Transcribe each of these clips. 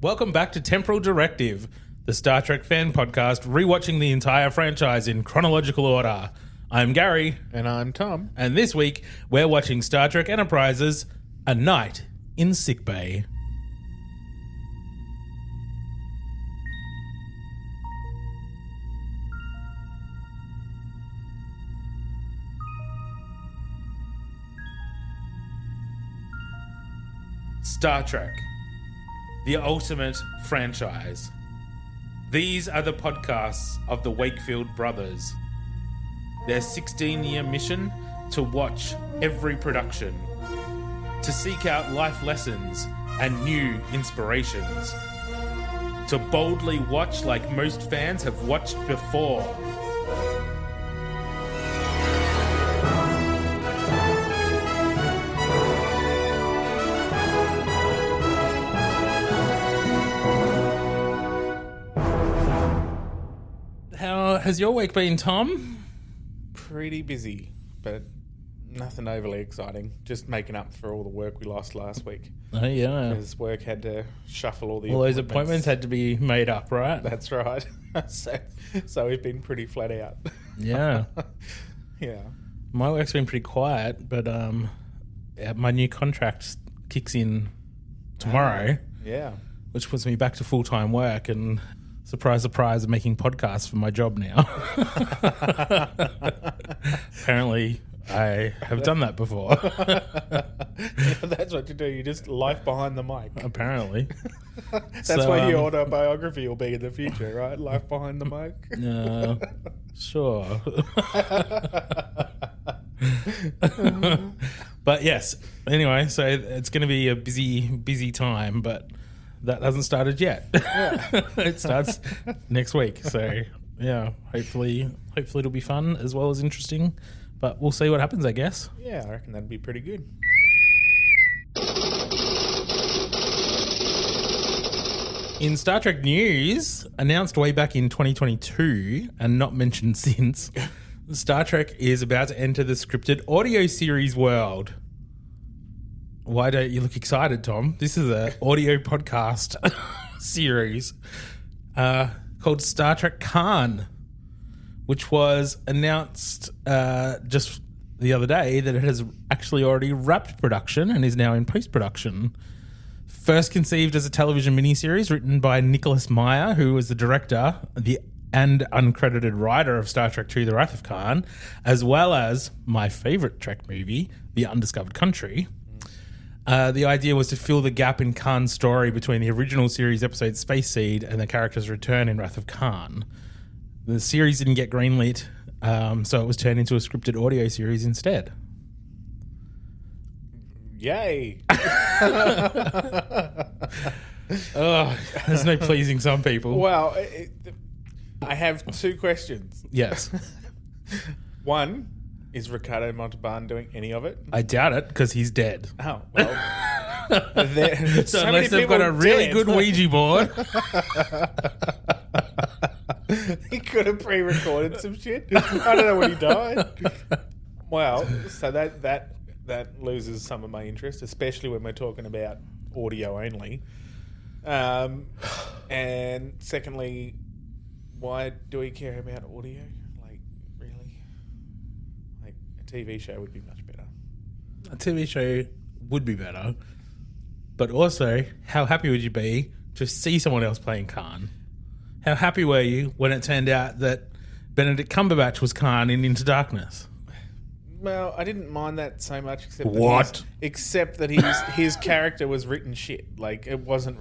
Welcome back to Temporal Directive, the Star Trek fan podcast rewatching the entire franchise in chronological order. I'm Gary. And I'm Tom. And this week, we're watching Star Trek Enterprise's A Night in Sickbay. Star Trek, the ultimate franchise. These are the podcasts of the Wakefield brothers. Their 16-year mission to watch every production, to seek out life lessons and new inspirations, to boldly watch like most fans have watched before. How has your week been, Tom? Pretty busy, but nothing overly exciting. Just making up for all the work we lost last week. Oh, yeah. Because work had to shuffle all Those appointments had to be made up, right? That's right. so we've been pretty flat out. Yeah. Yeah. My work's been pretty quiet, but my new contract kicks in tomorrow, Yeah. which puts me back to full-time work, and surprise, surprise, I'm making podcasts for my job now. Apparently, I have done that before. That's what you do. You just life behind the mic. Apparently. That's what your autobiography will be in the future, right? Life behind the mic. Sure. But yes, anyway, so it's going to be a busy time, but that hasn't started yet. Yeah. It starts next week. So yeah, hopefully it'll be fun as well as interesting, but we'll see what happens, I guess. Yeah, I reckon that'd be pretty good. In Star Trek news, announced way back in 2022 and not mentioned since, Star Trek is about to enter the scripted audio series world. Why don't you look excited, Tom? This is an audio podcast series called Star Trek Khan, which was announced just the other day that it has actually already wrapped production and is now in post-production. First conceived as a television miniseries written by Nicholas Meyer, who was the director and uncredited writer of Star Trek II: The Wrath of Khan, as well as my favourite Trek movie, The Undiscovered Country. The idea was to fill the gap in Khan's story between the original series episode Space Seed and the character's return in Wrath of Khan. The series didn't get greenlit, so it was turned into a scripted audio series instead. Yay. Oh, there's no pleasing some people. Well, I have two questions. Yes. One, is Ricardo Montalban doing any of it? I doubt it, because he's dead. Oh, well. So unless they've got a really good Ouija board. He could have pre-recorded some shit. I don't know when he died. Well, so that loses some of my interest, especially when we're talking about audio only. And secondly, why do we care about audio? Like, really? Like, a TV show would be much better. A TV show would be better. But also, how happy would you be to see someone else playing Khan? How happy were you when it turned out that Benedict Cumberbatch was Khan in Into Darkness? Well, I didn't mind that so much, except that his character was written shit. Like, it wasn't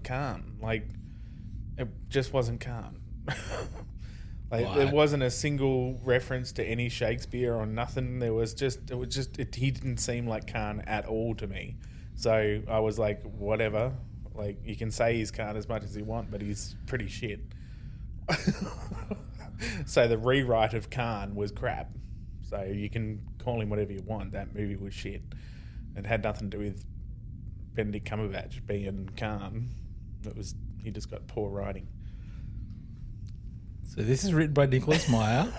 Khan. Like, it just wasn't Khan. Like, there wasn't a single reference to any Shakespeare or nothing. He didn't seem like Khan at all to me. So I was like, whatever. Like, you can say he's Khan as much as you want, but he's pretty shit. So the rewrite of Khan was crap. So you can call him whatever you want. That movie was shit. It had nothing to do with Benedict Cumberbatch being Khan. He just got poor writing. So this is written by Nicholas Meyer.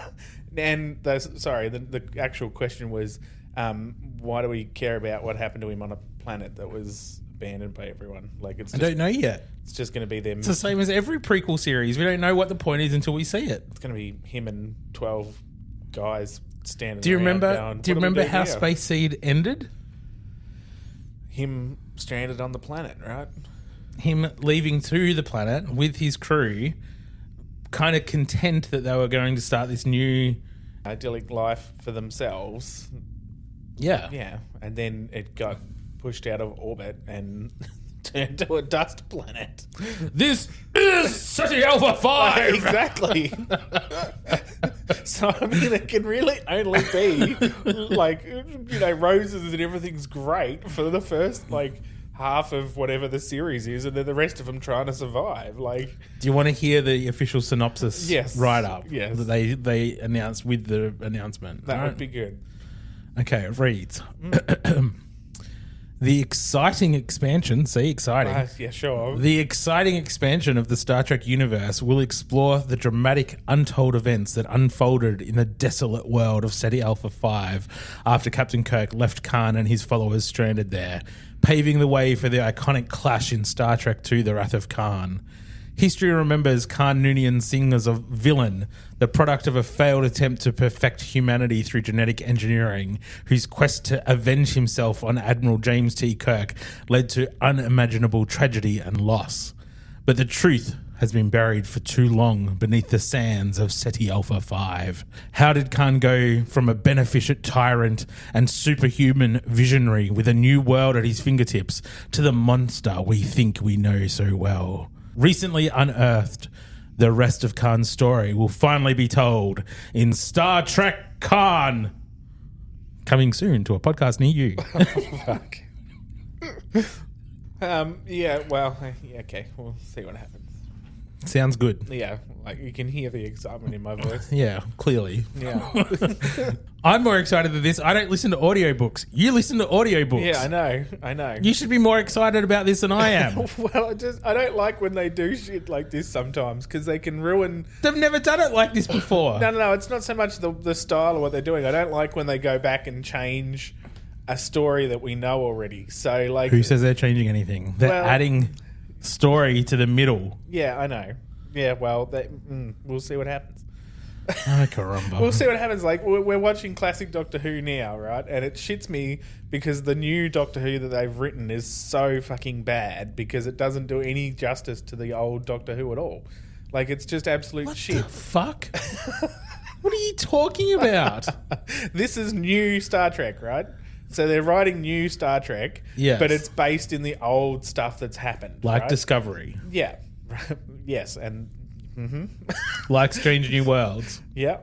And the actual question was, why do we care about what happened to him on a planet that was abandoned by everyone. Like I don't know yet. It's just going to be them. It's the same as every prequel series. We don't know what the point is until we see it. It's going to be him and 12 guys standing. Do you around remember? going, Do you "What do we remember do how here?" Space Seed ended? Him stranded on the planet, right? Him leaving to the planet with his crew, kind of content that they were going to start this new Idyllic life for themselves. Yeah. And then it got pushed out of orbit and turned to a dust planet. This is City Alpha 5! Exactly. So, I mean, it can really only be like, roses and everything's great for the first, half of whatever the series is, and then the rest of them trying to survive. Like, do you want to hear the official synopsis? Yes. Right up. Yes. That they announced with the announcement. that would be good. Okay, it reads. The exciting expansion, exciting. Yeah, sure. The exciting expansion of the Star Trek universe will explore the dramatic, untold events that unfolded in the desolate world of Ceti Alpha 5 after Captain Kirk left Khan and his followers stranded there, paving the way for the iconic clash in Star Trek II: The Wrath of Khan. History remembers Khan Noonien Singh as a villain, the product of a failed attempt to perfect humanity through genetic engineering, whose quest to avenge himself on Admiral James T. Kirk led to unimaginable tragedy and loss. But the truth has been buried for too long beneath the sands of Ceti Alpha 5. How did Khan go from a beneficent tyrant and superhuman visionary with a new world at his fingertips to the monster we think we know so well? Recently unearthed, the rest of Khan's story will finally be told in Star Trek Khan. Coming soon to a podcast near you. Fuck. Okay. We'll see what happens. Sounds good. Yeah, you can hear the excitement in my voice. Yeah, clearly. Yeah. I'm more excited than this. I don't listen to audiobooks. You listen to audiobooks. Yeah, I know. You should be more excited about this than I am. Well, I don't like when they do shit like this sometimes because they can ruin. They've never done it like this before. No. It's not so much the style of what they're doing. I don't like when they go back and change a story that we know already. So, who says they're changing anything? They're adding story to the middle. Yeah, I know. Yeah, well, we'll see what happens. Oh, caramba. We'll see what happens. We're watching classic Doctor Who now, right? And it shits me because the new Doctor Who that they've written is so fucking bad because it doesn't do any justice to the old Doctor Who at all. It's just absolute shit. What the fuck? What are you talking about? This is new Star Trek, right? So they're writing new Star Trek, yes, but it's based in the old stuff that's happened. Like right? Discovery. Yeah. Yes, and... Mm-hmm. Like Strange New Worlds. Yeah.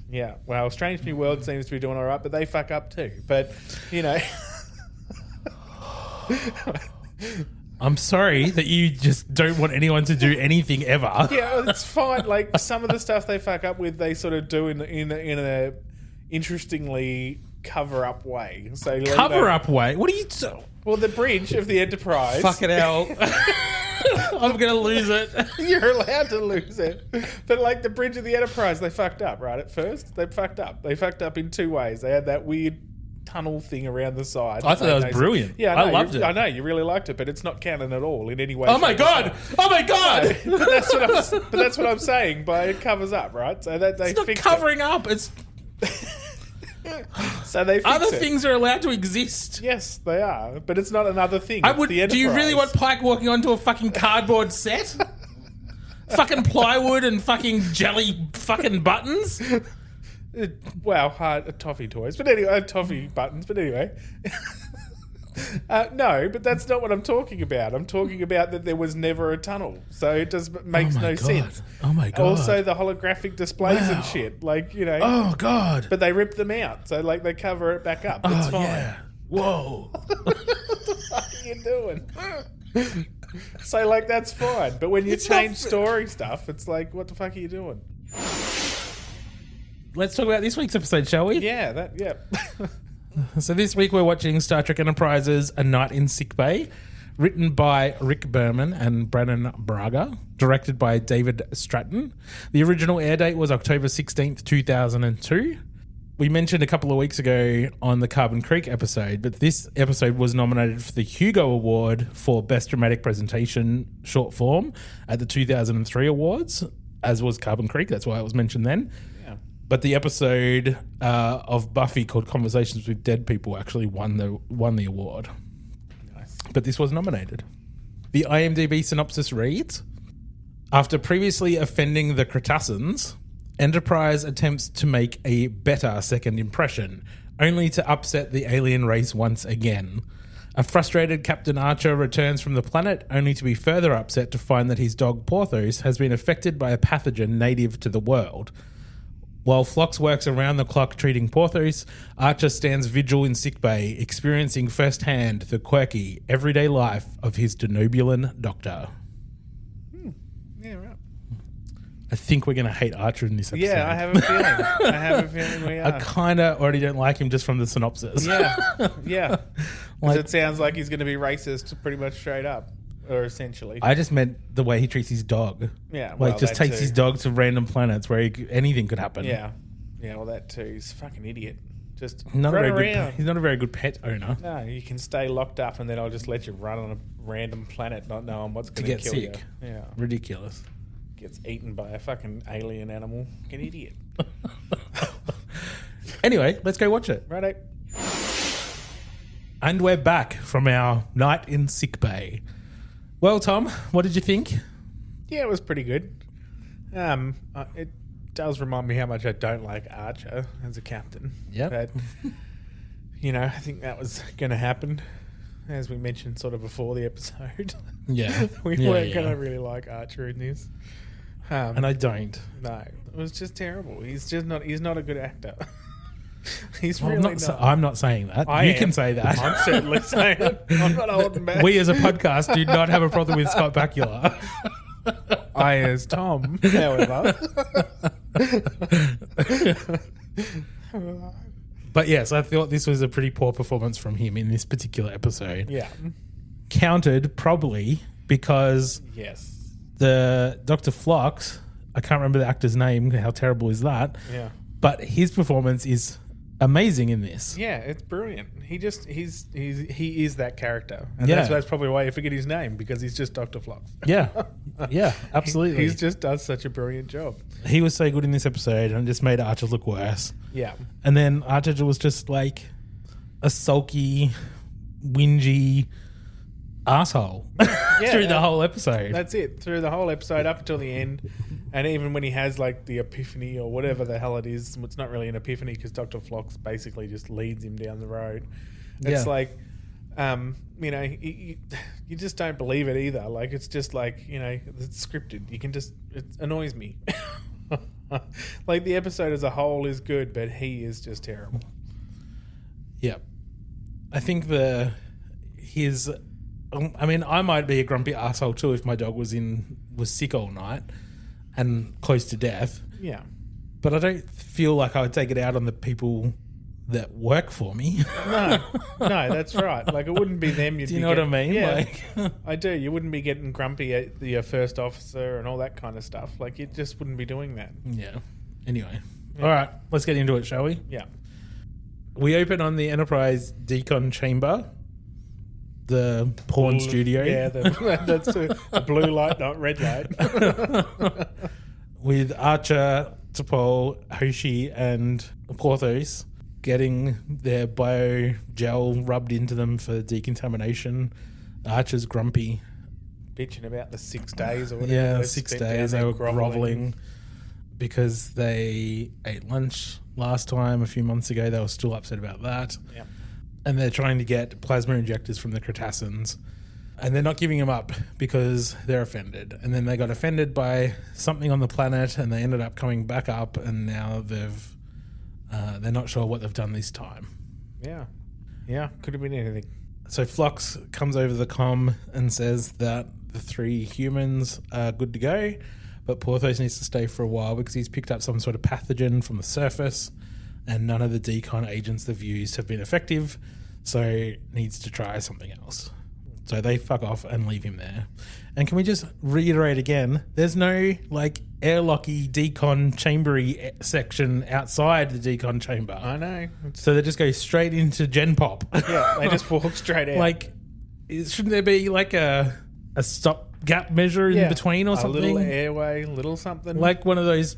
Yeah. Well, Strange New World seems to be doing all right, but they fuck up too. But, I'm sorry that you just don't want anyone to do anything ever. Yeah, it's fine. Some of the stuff they fuck up with, they sort of do in a interestingly cover-up way. So cover-up way? What are you... Well, the bridge of the Enterprise... Fucking hell. I'm going to lose it. You're allowed to lose it. But the bridge of the Enterprise, they fucked up, right? At first, they fucked up. They fucked up in two ways. They had that weird tunnel thing around the side. I thought that was brilliant. Yeah, I loved it. I know, you really liked it, but it's not canon at all in any way. Oh my God! Oh my God! No, but that's what I'm saying. But it covers up, right? So that they it's not fixed covering up. It's... So they fix other it. things are allowed to exist. Yes, they are, but it's not another thing. Do you really want Pike walking onto a fucking cardboard set? Fucking plywood and fucking jelly fucking buttons? Toffee toys, but anyway, toffee buttons, but anyway. No, but that's not what I'm talking about. I'm talking about that there was never a tunnel, so it makes no sense. Oh my God! Also, the holographic displays and shit, Oh God! But they rip them out, so they cover it back up. It's fine. Yeah. Whoa! What the fuck are you doing? So that's fine, but when you change story stuff, it's what the fuck are you doing? Let's talk about this week's episode, shall we? Yeah, So this week we're watching Star Trek Enterprise's A Night in Sickbay, written by Rick Berman and Brannon Braga, directed by David Stratton. The original air date was October 16th, 2002. we mentioned a couple of weeks ago on the Carbon Creek episode, but this episode was nominated for the Hugo Award for Best Dramatic Presentation Short Form at the 2003 Awards, as was Carbon Creek. That's why it was mentioned then. Yeah. But the episode of Buffy called Conversations with Dead People actually won the award. Nice. But this was nominated. The IMDb synopsis reads, after previously offending the Kreetassans, Enterprise attempts to make a better second impression, only to upset the alien race once again. A frustrated Captain Archer returns from the planet, only to be further upset to find that his dog Porthos has been affected by a pathogen native to the world. While Phlox works around the clock treating Porthos, Archer stands vigil in Sickbay, experiencing firsthand the quirky, everyday life of his Denobulan Doctor. Yeah, right. I think we're going to hate Archer in this episode. Yeah, I have a feeling. We are. I kind of already don't like him just from the synopsis. Yeah. Because it sounds like he's going to be racist pretty much straight up, or essentially. I just meant the way he treats his dog. Yeah. Like, just takes his dog to random planets where anything could happen. Yeah. Yeah, well, that too. He's a fucking idiot. Just Not a run very around. good, he's not a very good pet owner. No, you can stay locked up and then I'll just let you run on a random planet not knowing what's going to get kill sick. you. Yeah. Ridiculous. Gets eaten by a fucking alien animal. An idiot. Anyway, let's go watch it. Righto. And we're back from our night in Sickbay. Well, Tom, what did you think? Yeah, it was pretty good. It does remind me how much I don't like Archer as a captain. Yep. But, I think that was going to happen, as we mentioned sort of before the episode. Yeah. we weren't going to really like Archer in this. And I don't. No, it was just terrible. He's not a good actor. He's Well, really I'm not saying that. You can say that. I'm certainly saying it. I'm not holding back. We as a podcast do not have a problem with Scott Bakula. I as Tom, however. But yes, I thought this was a pretty poor performance from him in this particular episode. Yeah. Countered probably because Yes. the Dr. Phlox, I can't remember the actor's name, how terrible is that? Yeah. But his performance is amazing in this. Yeah, it's brilliant. He is that character. And Yeah. that's probably why you forget his name, because he's just Dr. Phlox. Yeah. Yeah, absolutely. He just does such a brilliant job. He was so good in this episode and just made Archer look worse. Yeah. And then Archer was just like a sulky, whingy asshole through the whole episode. That's it. Through the whole episode up until the end. And even when he has like the epiphany or whatever the hell it is, it's not really an epiphany because Dr. Phlox basically just leads him down the road. It's like, you just don't believe it either. Like, it's just like, it's scripted. It annoys me. Like, the episode as a whole is good, but he is just terrible. Yeah. I think I might be a grumpy asshole too if my dog was sick all night and close to death. Yeah. But I don't feel like I would take it out on the people that work for me. No, that's right. Like, it wouldn't be them. Do you know what I mean? Yeah, Like, I do. You wouldn't be getting grumpy at the first officer and all that kind of stuff. Like, you just wouldn't be doing that. yeah. Anyway. All right. Let's get into it, shall we? Yeah. We open on the Enterprise decon chamber, the porn studio. Yeah, that's the blue light, not red light. With Archer, T'Pol, Hoshi, and Porthos getting their bio gel rubbed into them for decontamination. Archer's grumpy. Bitching about the 6 days or whatever. Yeah, they 6 spent days down they there were groveling because they ate lunch last time a few months ago. They were still upset about that. Yeah. And they're trying to get plasma injectors from the Kreetassans. And they're not giving them up because they're offended. And then they got offended by something on the planet and they ended up coming back up and now they're not sure what they've done this time. Yeah. Yeah, could have been anything. So Phlox comes over the comm and says that the 3 humans are good to go, but Porthos needs to stay for a while because he's picked up some sort of pathogen from the surface and none of the decon agents they've used have been effective, so needs to try something else. So they fuck off and leave him there. And can we just reiterate again, there's no airlocky decon chambery section outside the decon chamber. I know. So they just go straight into Gen Pop. Yeah, they just walk straight out. Shouldn't there be a stop gap measure in between or something? A little airway, little something. Like one of those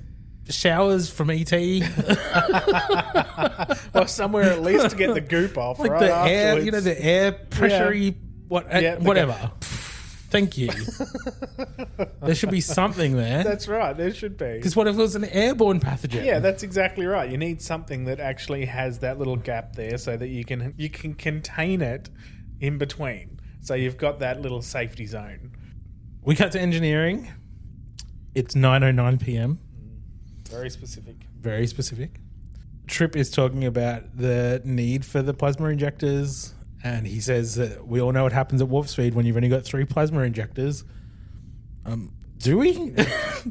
showers from E.T. Or somewhere at least to get the goop off. Like right the afterwards. air, the air pressure whatever. Thank you. There should be something there. That's right, there should be. Because what if it was an airborne pathogen? Yeah, that's exactly right. You need something that actually has that little gap there so that you can contain it in between. So you've got that little safety zone. We cut to engineering. It's 9:09 p.m. Very specific. Very specific. Trip is talking about the need for the plasma injectors, and he says that we all know what happens at warp speed when you've only got 3 plasma injectors. Do we?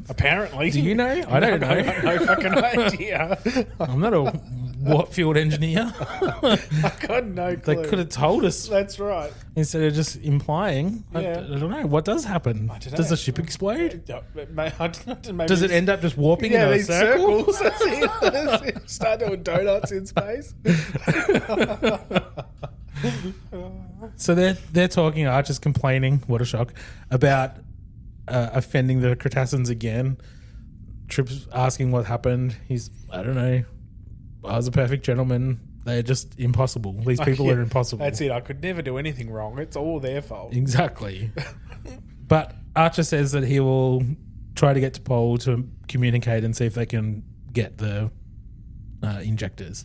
Apparently. Do you know? I don't know. No fucking idea. I'm not a warp field engineer. I got no clue. They could have told us. That's right. Instead of just implying. Yeah. I don't know. What does happen? I don't know. Does the ship explode? Maybe Does it end up just warping in a these circle? circles. That's it. Start doing donuts in space. So they're talking, Archer's complaining, what a shock, about offending the Kreetassans again. Trip's asking what happened. I don't know. I was a perfect gentleman. They're just impossible. These people are impossible. That's it. I could never do anything wrong. It's all their fault. Exactly. But Archer says that he will try to get to Pol to communicate and see if they can get the injectors.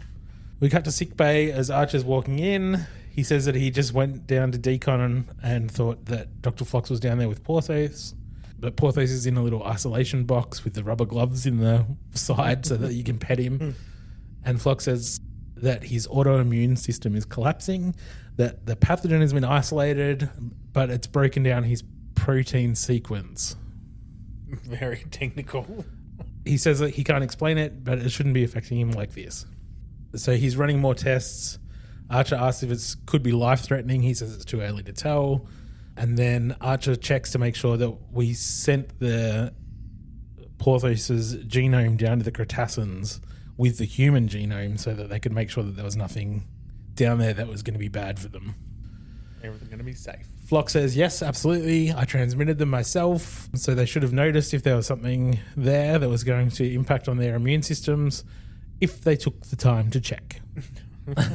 We cut to Sickbay as Archer's walking in. He says that he just went down to decon and thought that Dr. Phlox was down there with Porthos. But Porthos is in a little isolation box with the rubber gloves in the side so that you can pet him. And Phlox says that his autoimmune system is collapsing, that the pathogen has been isolated, but it's broken down his protein sequence. Very technical. He says that he can't explain it, but it shouldn't be affecting him like this. So he's running more tests. Archer asks if it could be life-threatening. He says it's too early to tell. And then Archer checks to make sure that we sent the Porthos' genome down to the Kreetassans with the human genome so that they could make sure that there was nothing down there that was going to be bad for them. Everything going to be safe. Phlox says, yes, absolutely. I transmitted them myself. So they should have noticed if there was something there that was going to impact on their immune systems if they took the time to check.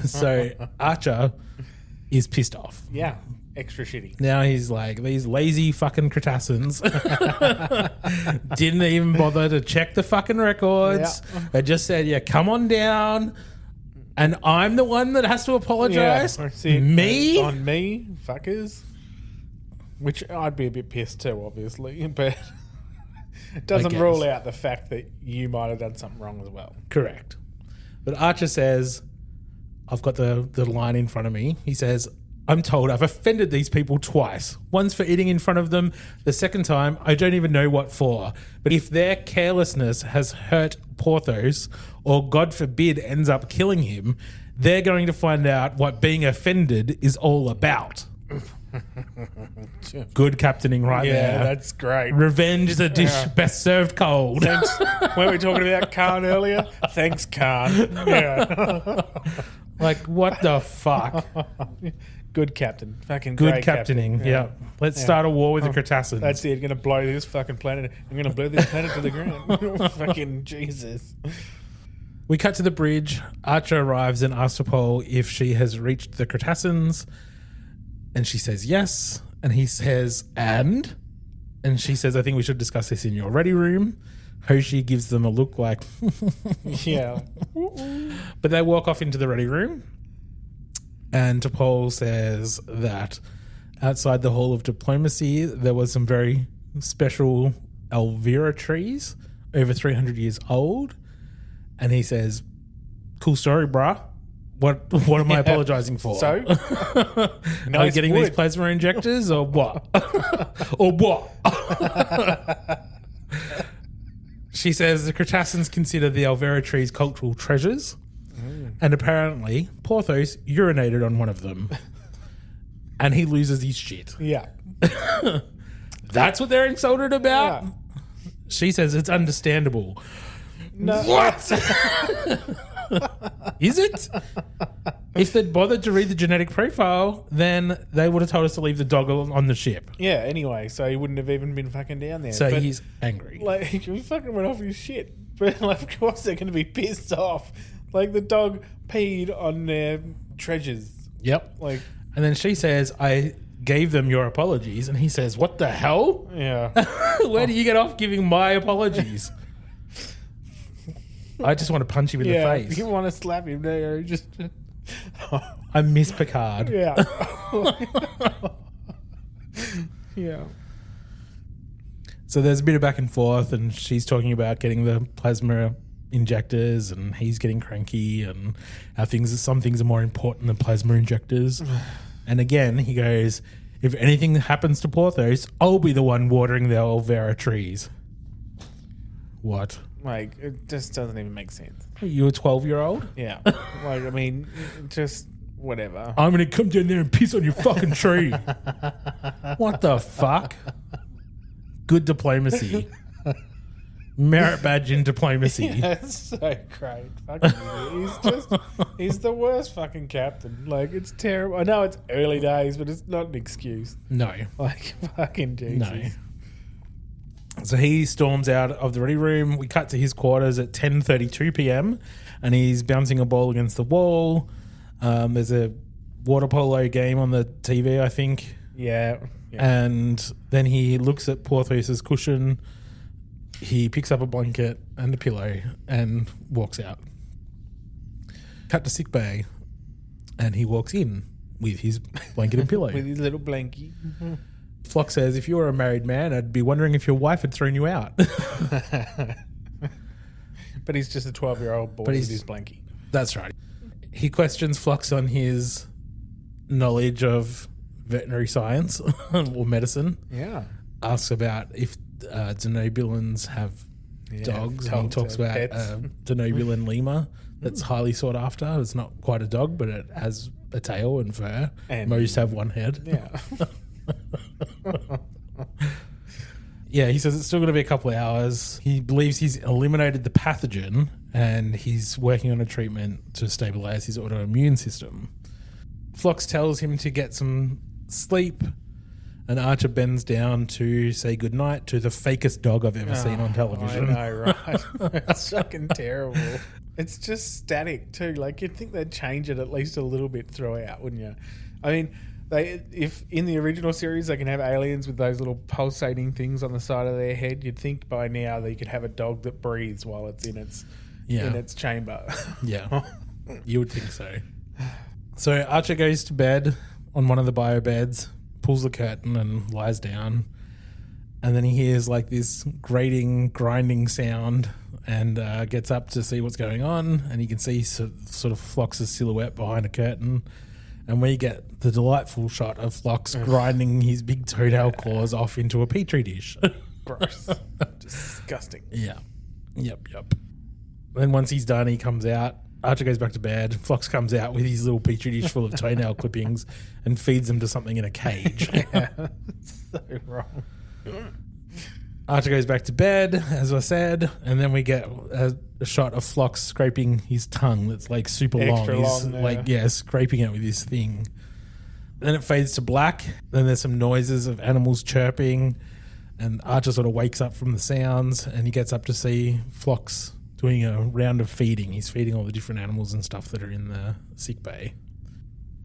So Archer is pissed off. Yeah. Extra shitty. Now he's like, these lazy fucking Kreetassans didn't even bother to check the fucking records. Yeah. They just said, yeah, come on down. And I'm the one that has to apologize. Yeah, me? On me, fuckers. Which I'd be a bit pissed too, obviously. But it doesn't rule out the fact that you might have done something wrong as well. Correct. But Archer says, I've got the line in front of me. He says, I'm told I've offended these people twice. Once for eating in front of them. The second time, I don't even know what for. But if their carelessness has hurt Porthos, or God forbid ends up killing him, they're going to find out what being offended is all about. Good captaining right there. Yeah, that's great. Revenge is a dish best served cold. Thanks. Weren't we talking about Khan earlier? Thanks, Khan. Yeah. Like, what the fuck? Good captain. Fucking Good great captaining. captain. Yeah. Let's start a war with the Kreetassans. That's it. Going to blow this fucking planet. I'm going to blow this planet to the ground. Fucking Jesus. We cut to the bridge. Archer arrives and asks Pol if she has reached the Kreetassans. And she says yes. And he says, and she says, I think we should discuss this in your ready room. Hoshi gives them a look like, yeah. But they walk off into the ready room. And T'Pol says that outside the Hall of Diplomacy, there was some very special Elvira trees, over 300 years old. And he says, cool story, bruh. What am I apologizing for? So? Are you getting these plasma injectors or what? Or what? She says the Kreetassans consider the Elvira trees cultural treasures. And apparently, Porthos urinated on one of them. and he loses his shit. Yeah. That's what they're insulted about? Yeah. She says it's understandable. No. What? Is it? If they'd bothered to read the genetic profile, then they would have told us to leave the dog on the ship. Yeah, anyway, so he wouldn't have even been fucking down there. So but, he's angry. like, he fucking went off his shit. But, like, of course they're going to be pissed off. Like, the dog peed on their treasures. Yep. Like, And then she says, I gave them your apologies. And he says, what the hell? yeah. Where do you get off giving my apologies? I just want to punch him in the face. You want to slap him there. Just... I miss Picard. Yeah. Yeah. So there's a bit of back and forth, and she's talking about getting the plasma injectors, and he's getting cranky, and how some things are more important than plasma injectors. And again, he goes, if anything happens to Porthos, I'll be the one watering the Olvera trees. What? Like, it just doesn't even make sense. You a 12-year-old? Yeah. Like, I mean, just whatever. I'm going to come down there and piss on your fucking tree. What the fuck? Good diplomacy. Merit badge in diplomacy. That's so great. Fucking he's the worst fucking captain. Like, it's terrible. I know it's early days, but it's not an excuse. No. Like, fucking Jesus. No. So he storms out of the ready room. We cut to his quarters at 10:32 p.m. and he's bouncing a ball against the wall. There's a water polo game on the TV, I think. Yeah. And then he looks at Porthos's cushion. He picks up a blanket and a pillow and walks out. Cut to Sickbay, and he walks in with his blanket and pillow. With his little blankie. Phlox says, if you were a married man, I'd be wondering if your wife had thrown you out. But he's just a 12-year-old boy with his blankie. That's right. He questions Phlox on his knowledge of veterinary science or medicine. Yeah. Asks about if Denobulans have dogs. And he talks about Denobulan lemur that's highly sought after. It's not quite a dog, but it has a tail and fur. And most have one head. Yeah. Yeah, he says it's still going to be a couple of hours. He believes he's eliminated the pathogen and he's working on a treatment to stabilize his autoimmune system. Phlox tells him to get some sleep, and Archer bends down to say goodnight to the fakest dog I've ever seen on television. I know, right? It's fucking terrible. It's just static too. Like, you'd think they'd change it at least a little bit throughout, wouldn't you? I mean, if in the original series they can have aliens with those little pulsating things on the side of their head, you'd think by now they could have a dog that breathes while it's in its chamber. Yeah, you would think so. So Archer goes to bed on one of the bio beds, pulls the curtain and lies down, and then he hears like this grating, grinding sound, and gets up to see what's going on, and you can see sort of Phlox's silhouette behind a curtain. And we get the delightful shot of Phlox grinding his big toenail claws off into a petri dish. Gross. Disgusting. Yeah. Yep. Then once he's done, he comes out. Archer goes back to bed. Phlox comes out with his little petri dish full of toenail clippings and feeds them to something in a cage. Yeah. So wrong. Archer goes back to bed, as I said, and then we get a shot of Phlox scraping his tongue that's like super Extra long. long, He's scraping it with his thing. Then it fades to black. Then there's some noises of animals chirping, and Archer sort of wakes up from the sounds, and he gets up to see Phlox doing a round of feeding. He's feeding all the different animals and stuff that are in the sickbay.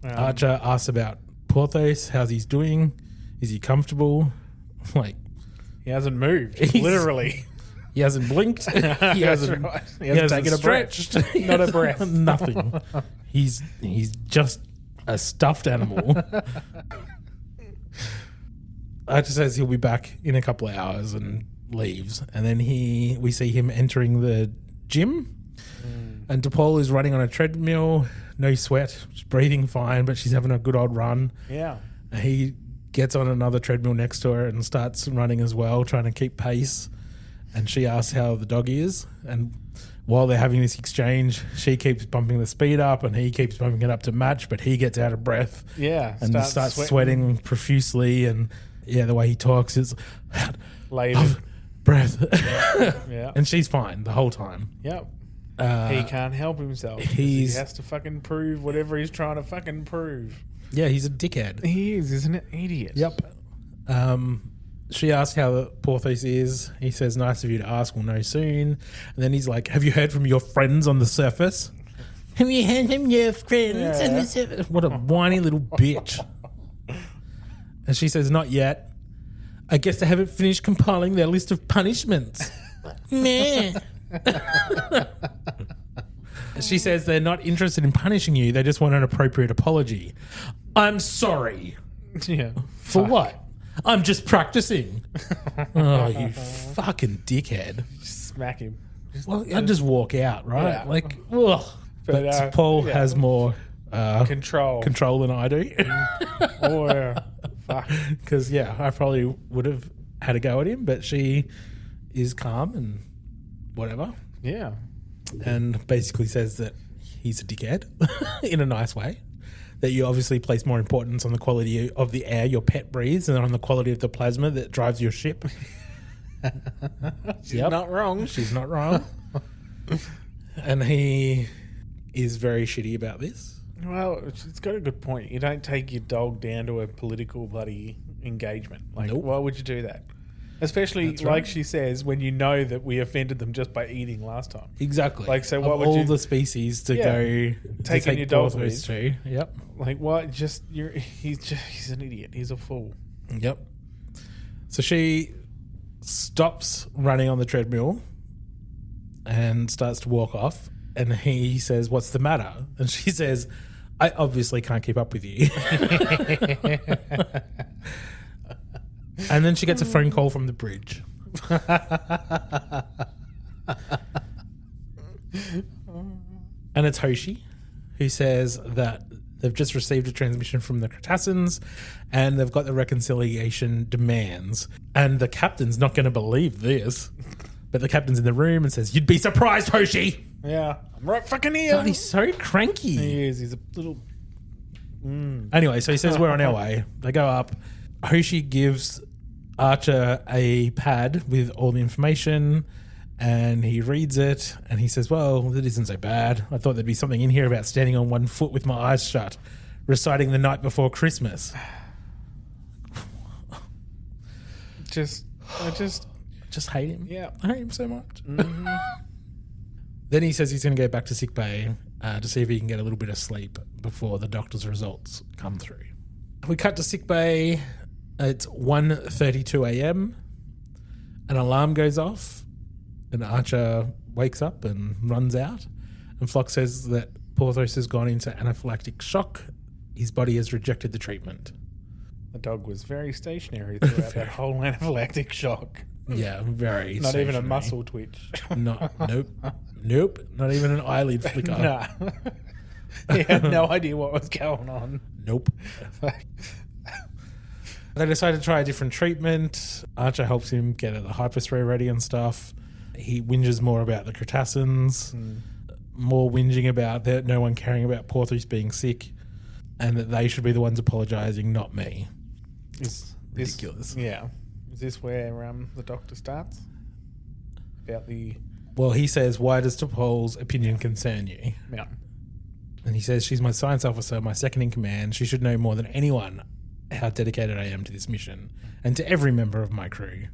Archer asks about Porthos, how's he doing? Is he comfortable? Like, he hasn't moved, literally. He hasn't blinked. He hasn't taken a stretched. Not a breath. Nothing. He's just a stuffed animal. Archer says he'll be back in a couple of hours and leaves. And then we see him entering the gym. And DePaul is running on a treadmill. No sweat. She's breathing fine, but she's having a good old run. Yeah. And he gets on another treadmill next to her and starts running as well, trying to keep pace. And she asks how the dog is. And while they're having this exchange, she keeps bumping the speed up and he keeps bumping it up to match, but he gets out of breath. Yeah. And starts sweating profusely. And the way he talks is Labour. Breath. Yeah. And she's fine the whole time. Yep. He can't help himself. He has to fucking prove whatever he's trying to fucking prove. Yeah, he's a dickhead. He isn't an idiot? Yep. She asks how Porthos is. He says, nice of you to ask, we'll know soon. And then he's like, have you heard from your friends on the surface? Have you heard from your friends on the surface? What a whiny little bitch. And she says, not yet. I guess they haven't finished compiling their list of punishments. Meh. She says they're not interested in punishing you. They just want an appropriate apology. I'm sorry. Yeah. For what? I'm just practicing. Oh, you fucking dickhead. Just smack him. I'd just walk out, right? Yeah. Like, ugh. But Paul has more control than I do. Fuck. Because, I probably would have had a go at him, but she is calm and whatever. Yeah. And basically says that he's a dickhead in a nice way. That you obviously place more importance on the quality of the air your pet breathes than on the quality of the plasma that drives your ship. She's not wrong. She's not wrong. And he is very shitty about this. Well, it's got a good point. You don't take your dog down to a political bloody engagement. Like, nope. Why would you do that? Especially, she says, when you know that we offended them just by eating last time. Exactly. Like, so what of would all you... the species to go... Taking your dog with. To. Yep. Like, what? He's an idiot. He's a fool. Yep. So she stops running on the treadmill and starts to walk off. And he says, what's the matter? And she says, I obviously can't keep up with you. And then she gets a phone call from the bridge. And it's Hoshi, who says that they've just received a transmission from the Kreetassans and they've got the reconciliation demands. And the captain's not going to believe this. But the captain's in the room and says, you'd be surprised, Hoshi. Yeah. I'm right fucking here. God, he's so cranky. He is. He's a little... Anyway, so he says we're on our way. They go up. Hoshi gives Archer a pad with all the information and he reads it and he says, well, that isn't so bad. I thought there'd be something in here about standing on one foot with my eyes shut, reciting the night before Christmas. I just hate him. Yeah. I hate him so much. Mm-hmm. Then he says he's going to go back to sickbay to see if he can get a little bit of sleep before the doctor's results come through. We cut to sickbay. It's 1:32 a.m. An alarm goes off and Archer wakes up and runs out. And Phlox says that Porthos has gone into anaphylactic shock. His body has rejected the treatment. The dog was very stationary throughout that whole anaphylactic shock. Yeah, very Not stationary. even a muscle twitch. Nope. Not even an eyelid flicker. Nah. He had no idea what was going on. Nope. They decide to try a different treatment. Archer helps him get the hyperspray ready and stuff. He whinges more about the Kreetassans, more whinging about that no one caring about Porthos being sick, and that they should be the ones apologising, not me. Is ridiculous. Yeah. Is this where the doctor starts? About the... Well, he says, why does T'Pol's opinion concern you? Yeah. And he says, she's my science officer, my second in command. She should know more than anyone how dedicated I am to this mission and to every member of my crew.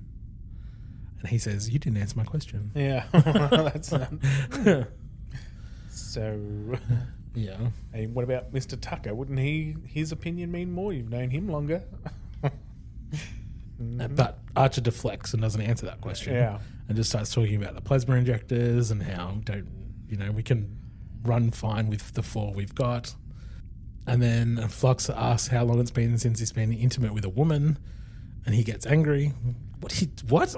And he says, you didn't answer my question. Yeah. That's not... So... Yeah. Hey, what about Mr. Tucker? Wouldn't his opinion mean more? You've known him longer. But Archer deflects and doesn't answer that question. Yeah. And just starts talking about the plasma injectors and how we can run fine with the 4 we've got. And then Phlox asks how long it's been since he's been intimate with a woman, and he gets angry. What? What's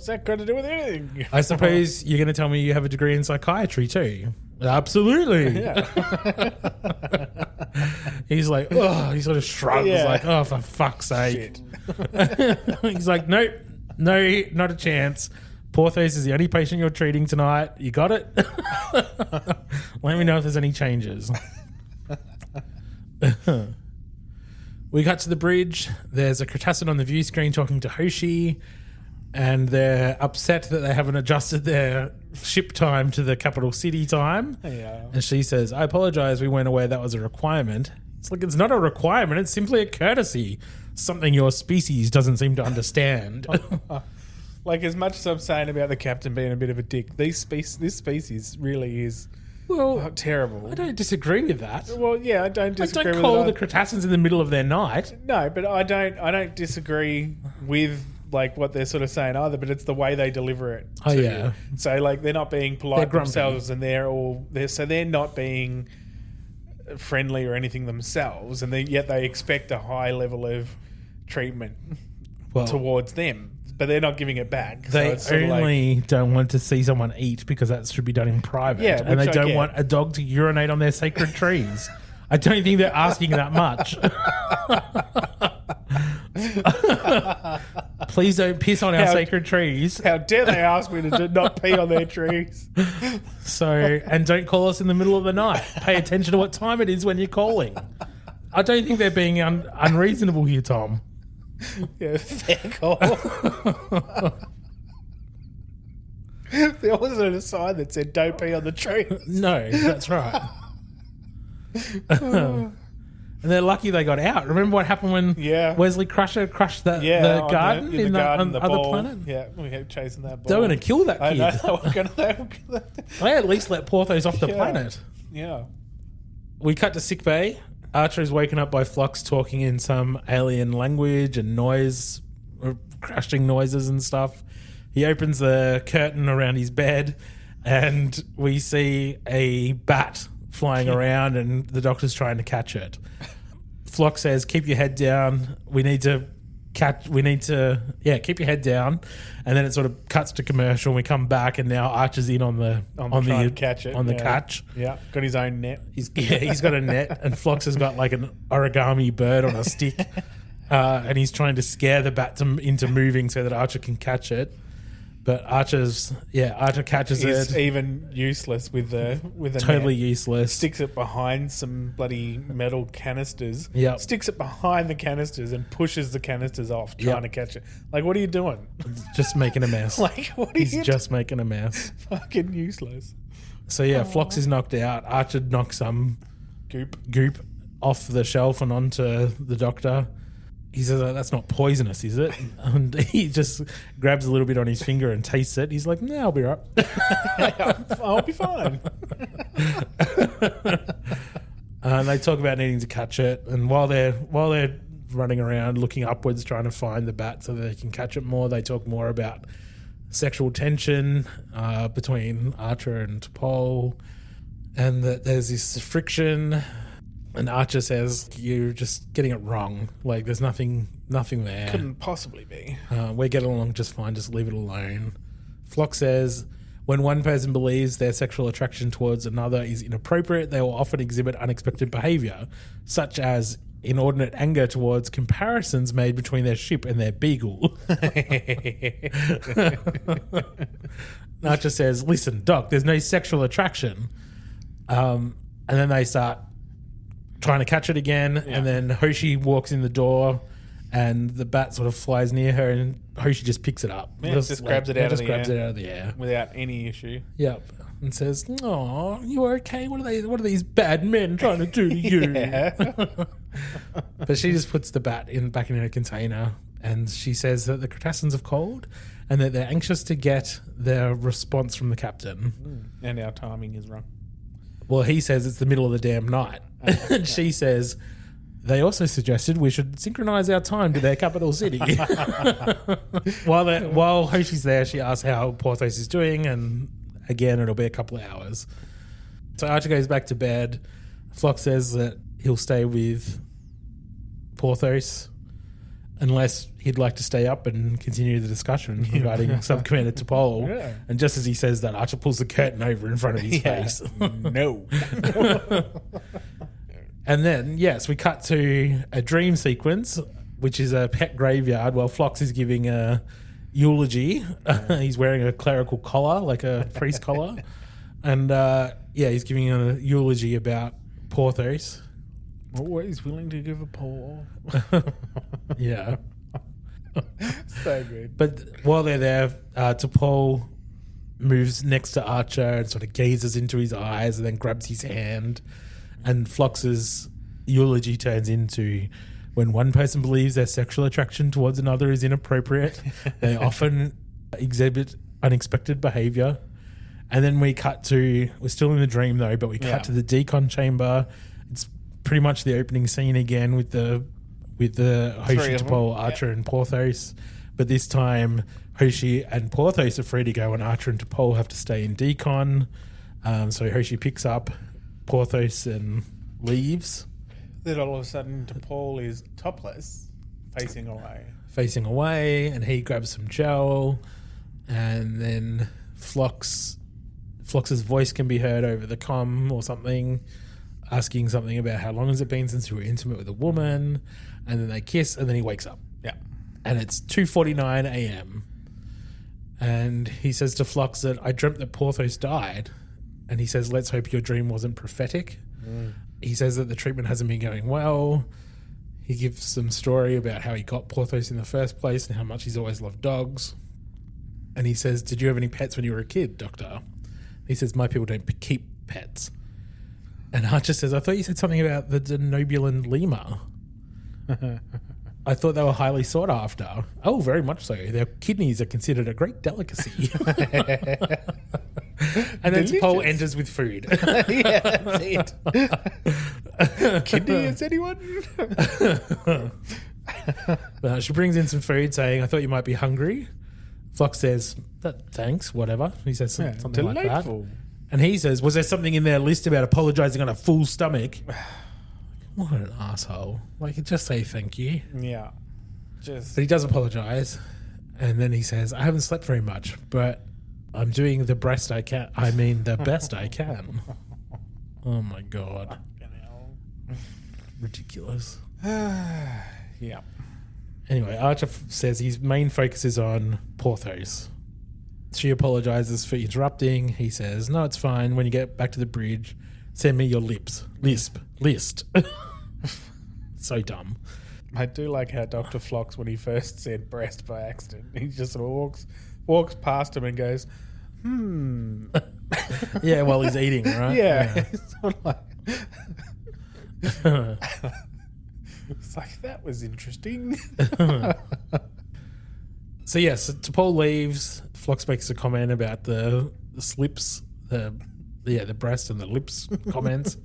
that got to do with anything? I suppose you're going to tell me you have a degree in psychiatry too. Absolutely. Yeah. He's like, oh, he sort of shrugs, like, oh, for fuck's sake. He's like, nope, no, not a chance. Porthos is the only patient you're treating tonight. You got it? Let me know if there's any changes. We cut to the bridge. There's a Kreetassan on the view screen talking to Hoshi, and they're upset that they haven't adjusted their ship time to the capital city time. Yeah. And she says, I apologize, we weren't aware that was a requirement. It's like, it's not a requirement, it's simply a courtesy. Something your species doesn't seem to understand. Like, as much as I'm saying about the captain being a bit of a dick, this species really is terrible. I don't disagree with that. Well, yeah, I don't disagree with don't call it. the Kreetassans in the middle of their night. No, but I don't disagree with like what they're sort of saying either, but it's the way they deliver it. Oh, to yeah. you. So like they're not being polite They're grumpy. themselves, and they're not being friendly or anything themselves, and yet they expect a high level of treatment towards them, but they're not giving it back. They only don't want to see someone eat because that should be done in private. Yeah, and they which I don't get. want a dog to urinate on their sacred trees. I don't think they're asking that much. Please don't piss on our sacred trees. How dare they ask me to not pee on their trees? And don't call us in the middle of the night. Pay attention to what time it is when you're calling. I don't think they're being unreasonable here, Tom. Yeah, fair call. There wasn't a sign that said "Don't pee on the tree." No, that's right. And they're lucky they got out. Remember what happened when Wesley Crusher crushed the garden in the on the other ball. planet? Yeah, we kept chasing that ball. They were going to kill that kid. I know, they were gonna. They at least let Porthos off the planet. Yeah. We cut to Sickbay. Archer is woken up by Phlox talking in some alien language and noise, crashing noises and stuff. He opens the curtain around his bed and we see a bat flying around and the doctor's trying to catch it. Phlox says, keep your head down. Keep your head down. And then it sort of cuts to commercial and we come back and now Archer's in on the catch. Yeah, got his own net. He's got a net and Phlox has got like an origami bird on a stick. And he's trying to scare the bat into moving so that Archer can catch it. But Archer catches it. He's even useless with the totally net. Useless. Sticks it behind some bloody metal canisters. Yep. Sticks it behind the canisters and pushes the canisters off, trying to catch it. Like, what are you doing? Just making a mess. He's just making a mess. Fucking useless. So Phlox is knocked out. Archer knocks some goop off the shelf and onto the doctor. He says, that's not poisonous, is it? And he just grabs a little bit on his finger and tastes it. He's like, no, I'll be right. I'll be fine. And they talk about needing to catch it. And while they're running around looking upwards trying to find the bat so that they can catch it more, they talk more about sexual tension between Archer and T'Pol, and that there's this friction. And Archer says, you're just getting it wrong. Like, there's nothing there. Couldn't possibly be. We're getting along just fine. Just leave it alone. Phlox says, when one person believes their sexual attraction towards another is inappropriate, they will often exhibit unexpected behavior, such as inordinate anger towards comparisons made between their ship and their beagle. Archer says, listen, Doc, there's no sexual attraction. And then they start trying to catch it again, and then Hoshi walks in the door and the bat sort of flies near her and Hoshi just picks it up. Just grabs it out of the air. Without any issue. Yep. And says, oh, you okay? What are these bad men trying to do to you? But she just puts the bat back in her container and she says that the Kreetassans have called and that they're anxious to get their response from the captain. And our timing is wrong. Well, he says it's the middle of the damn night. And she says, they also suggested we should synchronize our time to their capital city. While Hoshi's there, she asks how Porthos is doing, and again, it'll be a couple of hours. So Archer goes back to bed. Phlox says that he'll stay with Porthos unless he'd like to stay up and continue the discussion regarding Sub-Commander T'Pol. Yeah. And just as he says that, Archer pulls the curtain over in front of his face. No. And then, yes, we cut to a dream sequence, which is a pet graveyard while Phlox is giving a eulogy. He's wearing a clerical collar, like a priest collar. And he's giving a eulogy about Porthos. Always willing to give a paw. Yeah. So good. But while they're there, T'Pol moves next to Archer and sort of gazes into his eyes and then grabs his hand. And Phlox's eulogy turns into, when one person believes their sexual attraction towards another is inappropriate, they often exhibit unexpected behavior. And then we cut to, we're still in the dream though, but we cut to the decon chamber. It's pretty much the opening scene again with the Hoshi, T'Pol, Archer, and Porthos. But this time, Hoshi and Porthos are free to go, and Archer and T'Pol have to stay in decon. So Hoshi picks up Porthos and leaves. Then all of a sudden, T'Pol is topless, facing away. And he grabs some gel, and then Phlox's voice can be heard over the comm or something, asking something about how long has it been since you were intimate with a woman, and then they kiss, and then he wakes up. Yeah. And it's 2:49 a.m. And he says to Phlox that I dreamt that Porthos died. And he says, let's hope your dream wasn't prophetic. He says that the treatment hasn't been going well. He gives some story about how he got Porthos in the first place and how much he's always loved dogs. And he says, did you have any pets when you were a kid, Doctor? He says, my people don't keep pets. And Archer says, I thought you said something about the Denobulan lemur. I thought they were highly sought after. Oh, very much so. Their kidneys are considered a great delicacy. And then T'Pol enters with food. Yeah, that's it. Kidneys, anyone? She brings in some food saying, I thought you might be hungry. Phlox says, thanks, whatever. He says something like that. And he says, was there something in their list about apologising on a full stomach? What an asshole. Like, just say thank you. Yeah. But he does apologise. And then he says, I haven't slept very much, but I'm doing the best I can. I mean, the best I can. Oh, my God. Ridiculous. Yeah. Anyway, Archer says his main focus is on Porthos. She apologises for interrupting. He says, no, it's fine. When you get back to the bridge, send me your list. So dumb. I do like how Dr. Phlox, when he first said breast by accident, he just sort of walks past him and goes, Yeah, while he's eating, right? Yeah. It's sort of like, it's like, that was interesting. So yes, T'Pol leaves. Phlox makes a comment about the slips, the breast and the lips comments,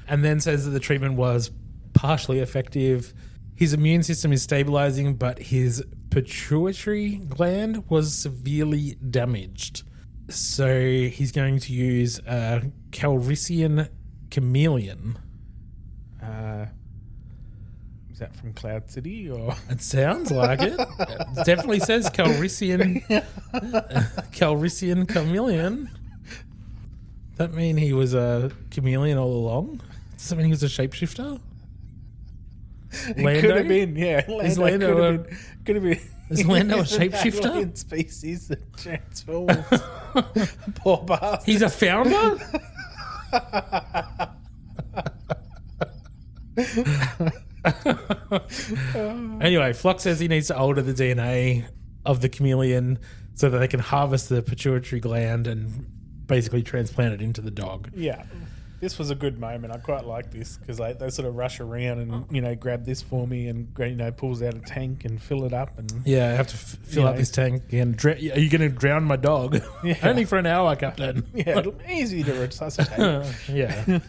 and then says that the treatment was partially effective. His immune system is stabilizing, but his pituitary gland was severely damaged. So he's going to use a Calrissian chameleon. Is that from Cloud City? Or It sounds like it. It definitely says Calrissian chameleon. That mean he was a chameleon all along? Does that mean he was a shapeshifter? It could have been, yeah. Is Lando could have been. Is Lando a shapeshifter? Alien species that transforms. Poor bastard. He's a founder? Anyway, Phlox says he needs to alter the DNA of the chameleon so that they can harvest the pituitary gland and basically transplant it into the dog. Yeah. This was a good moment. I quite like this because they sort of rush around and, grab this for me and, pulls out a tank and fill it up. And yeah, I have to fill up this tank. And are you going to drown my dog? Yeah. Only for an hour, Captain. Yeah, easy to resuscitate. Yeah.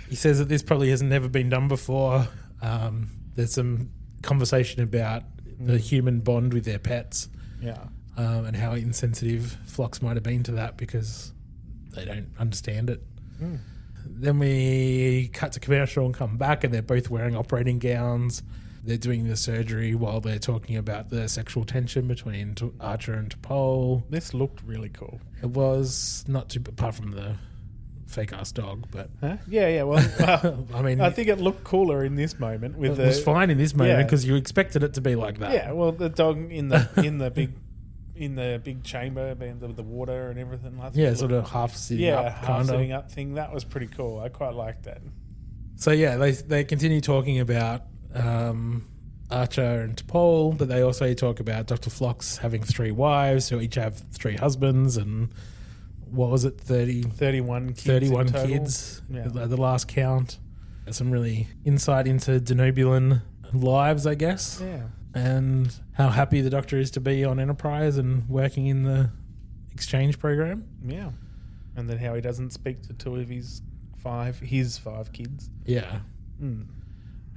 He says that this probably has never been done before. There's some conversation about the human bond with their pets. Yeah. And how insensitive Phlox might have been to that because they don't understand it. Then we cut to commercial and come back, and they're both wearing operating gowns. They're doing the surgery while they're talking about the sexual tension between Archer and T'Pol. This looked really cool. It was not too, apart from the fake ass dog, but Huh? Yeah. Well, I mean, I think it looked cooler in this moment. With it was fine in this moment Yeah. because you expected it to be like that. Yeah, well, the dog in the big chamber, the water and everything like that. Yeah, sort of half sitting up, half kind sitting of. up thing. That was pretty cool. I quite liked that. So yeah, they continue talking about Archer and T'Pol, but they also talk about Dr. Phlox having 3 wives who each have 3 husbands, and what was it, 31 kids. 31 in total. kids Yeah. at the last count. Some really insight into Denobulan lives, I guess, Yeah. and how happy the Doctor is to be on Enterprise and working in the exchange program. Yeah. And then how he doesn't speak to 2 of his 5 kids. Yeah. Mm.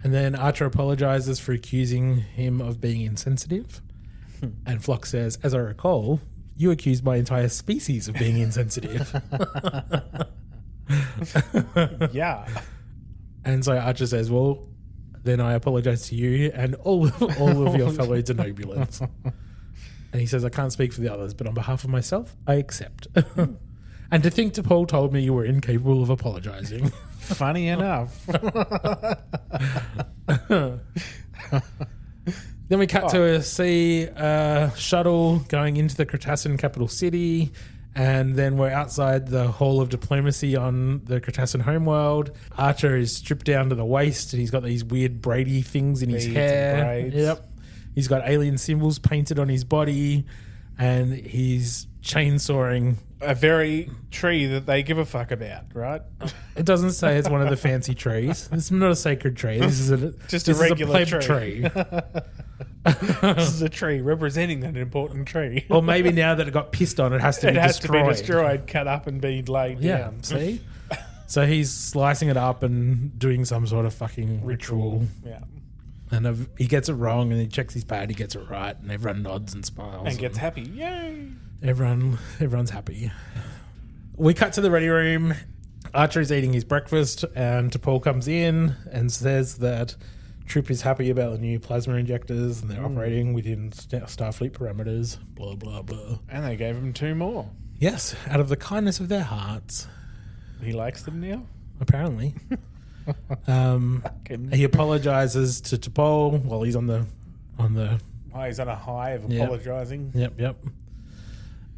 And then Archer apologizes for accusing him of being insensitive. And Phlox says, as I recall, you accused my entire species of being insensitive. Yeah. And so Archer says, well, then I apologize to you and all of your fellow Denobulans. And he says, I can't speak for the others, but on behalf of myself, I accept. And to think T'Pol told me you were incapable of apologizing. Funny enough. Then we cut to a sea shuttle going into the Kreetassan capital city, and then we're outside the Hall of Diplomacy on the Kreetassan homeworld. Archer is stripped down to the waist, and he's got these weird Brady things in his Beads and hair. braids. Yep. He's got alien symbols painted on his body, and he's chainsawing. A very tree that they give a fuck about, right? It doesn't say it's one of the fancy trees. This is not a sacred tree. This is Just this a is regular pleb tree. This is a tree representing an important tree. Or maybe now that it got pissed on, it has to be destroyed. cut up and be laid Yeah, down. see? So he's slicing it up and doing some sort of fucking ritual. Yeah. And he gets it wrong, and he checks his pad, he gets it right, and everyone nods and smiles. And gets happy. Yay! Everyone's happy. We cut to the ready room. Archer is eating his breakfast, and T'Pol comes in and says that Troop is happy about the new plasma injectors, and they're operating within Starfleet parameters, blah, blah, blah. And they gave him 2 more. Yes, out of the kindness of their hearts. He likes them now? Apparently. He apologizes to T'Pol while he's on the. He's on a high of Yep. apologising. Yep.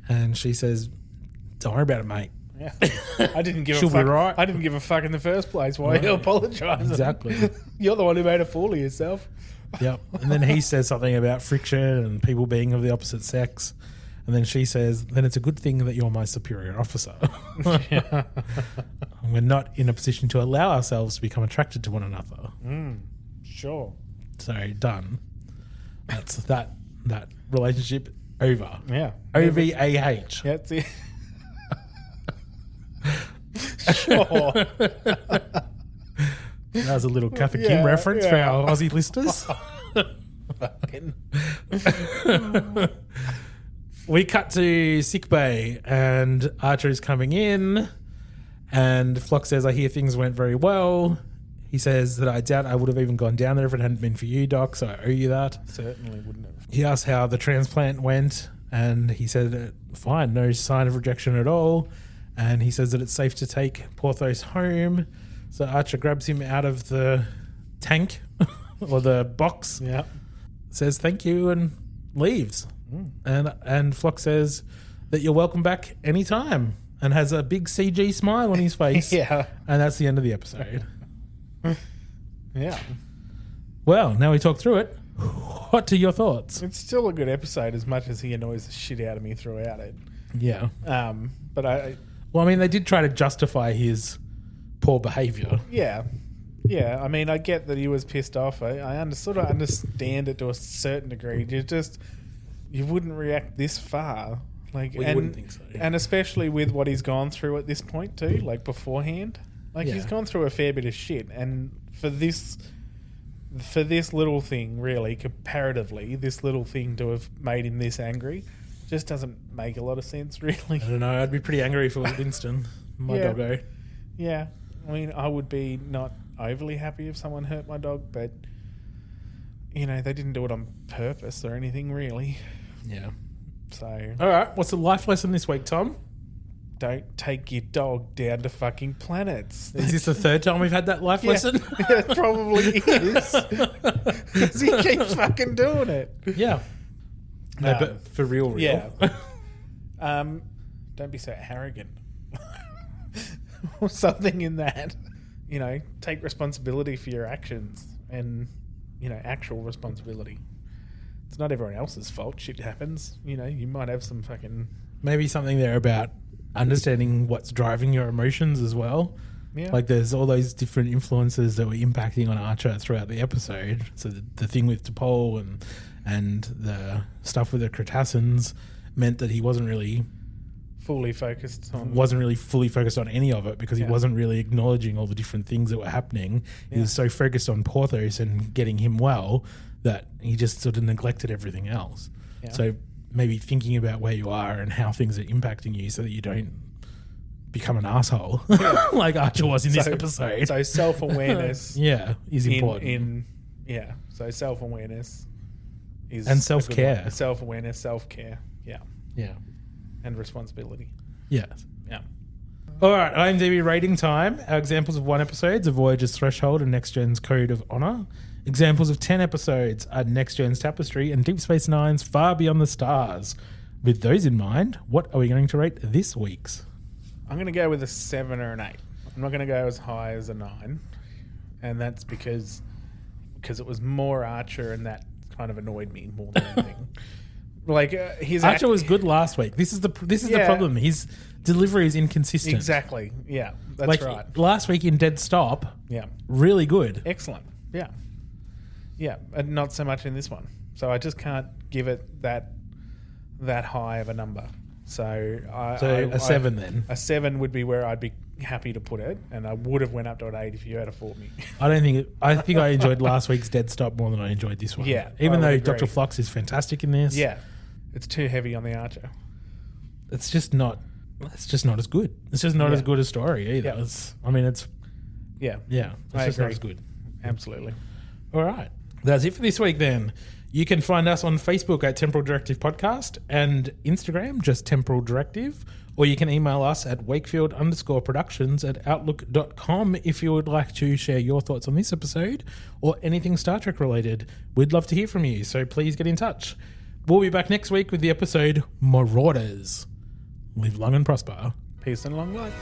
And she says, "Don't worry about it, mate." Yeah. I didn't give She'll a fuck. be right. I didn't give a fuck in the first place. Why are you apologising? Exactly. You're the one who made a fool of yourself. Yep. And then he says something about friction and people being of the opposite sex. And then she says, "Then it's a good thing that you're my superior officer." We're not in a position to allow ourselves to become attracted to one another. Sure. So done. That's that relationship over. Yeah. OVAH. That's it. Sure. That was a little Kath and Kim Yeah, reference for yeah. our Aussie listeners. We cut to Sickbay, and Archer is coming in, and Phlox says, "I hear things went very well." He says that I doubt I would have even gone down there if it hadn't been for you, Doc, so I owe you that. Certainly wouldn't have. He asked how the transplant went, and he said, fine, no sign of rejection at all. And he says that it's safe to take Porthos home. So Archer grabs him out of the tank or the box, Yeah. says thank you, and leaves. And Phlox says that you're welcome back anytime, and has a big CG smile on his face. Yeah. And that's the end of the episode. Yeah. Well, now we talk through it. What are your thoughts? It's still a good episode as much as he annoys the shit out of me throughout it. Yeah. But Well, I mean, they did try to justify his poor behaviour. yeah. I mean, I get that he was pissed off. I sort of understand it to a certain degree. You wouldn't react this far. Like, Well, you wouldn't think so. And especially with what he's gone through at this point too, like beforehand. Like, he's gone through a fair bit of shit. And for this little thing, really, comparatively, this little thing to have made him this angry just doesn't make a lot of sense, really. I don't know. I'd be pretty angry if it was Winston, my Yeah. doggo. Yeah. I mean, I would be not overly happy if someone hurt my dog, but, you know, they didn't do it on purpose or anything, really. Yeah. So, All right. What's the life lesson this week, Tom? don't take your dog down to fucking planets. Is this the third time we've had that life lesson? Yeah, it probably is. 'Cause he keeps fucking doing it. Yeah. No, but for real. Yeah. Don't be so arrogant. Or something in that. You know, take responsibility for your actions and, you know, actual responsibility. It's not everyone else's fault. Shit happens. You know, you might have some fucking... Maybe something there about understanding what's driving your emotions as well. Yeah. Like there's all those different influences that were impacting on Archer throughout the episode. So the thing with T'Pol and the stuff with the Kreetassans meant that he wasn't really fully focused on any of it because he wasn't really acknowledging all the different things that were happening. He was so focused on Porthos and getting him well that he just sort of neglected everything else. Yeah. So maybe thinking about where you are and how things are impacting you so that you don't become an asshole like Archer was in this episode. So self-awareness is important. So self-awareness is... And self-care. Self-awareness, self-care. Yeah. Yeah. And responsibility. Yes. Yeah. All right, IMDb rating time. Our examples of 1 episodes are Voyager's Threshold and Next Gen's Code of Honor. Examples of 10 episodes are Next Gen's Tapestry and Deep Space Nine's Far Beyond the Stars. With those in mind, what are we going to rate this week's? I'm going to go with a 7 or an 8. I'm not going to go as high as a 9. And that's because it was more Archer and that kind of annoyed me more than anything. Like Archer was good last week. This is the problem. His delivery is inconsistent. Exactly. Yeah, that's right. Last week in Dead Stop. Yeah, really good. Excellent. Yeah, yeah, and not so much in this one. So I just can't give it that high of a number. So a 7 then. A 7 would be where I'd be happy to put it, and I would have went up to an 8 if you had fought me. I think I enjoyed last week's Dead Stop more than I enjoyed this one. Yeah, even though Dr. Phlox is fantastic in this. Yeah, it's too heavy on the Archer. It's just not as good. It's just not as good a story either. Yeah. It's just not as good. Absolutely. All right. That's it for this week then. You can find us on Facebook at Temporal Directive Podcast and Instagram, just Temporal Directive, or you can email us at wakefield_productions@outlook.com if you would like to share your thoughts on this episode or anything Star Trek related. We'd love to hear from you, so please get in touch. We'll be back next week with the episode Marauders. Live long and prosper. Peace and long life.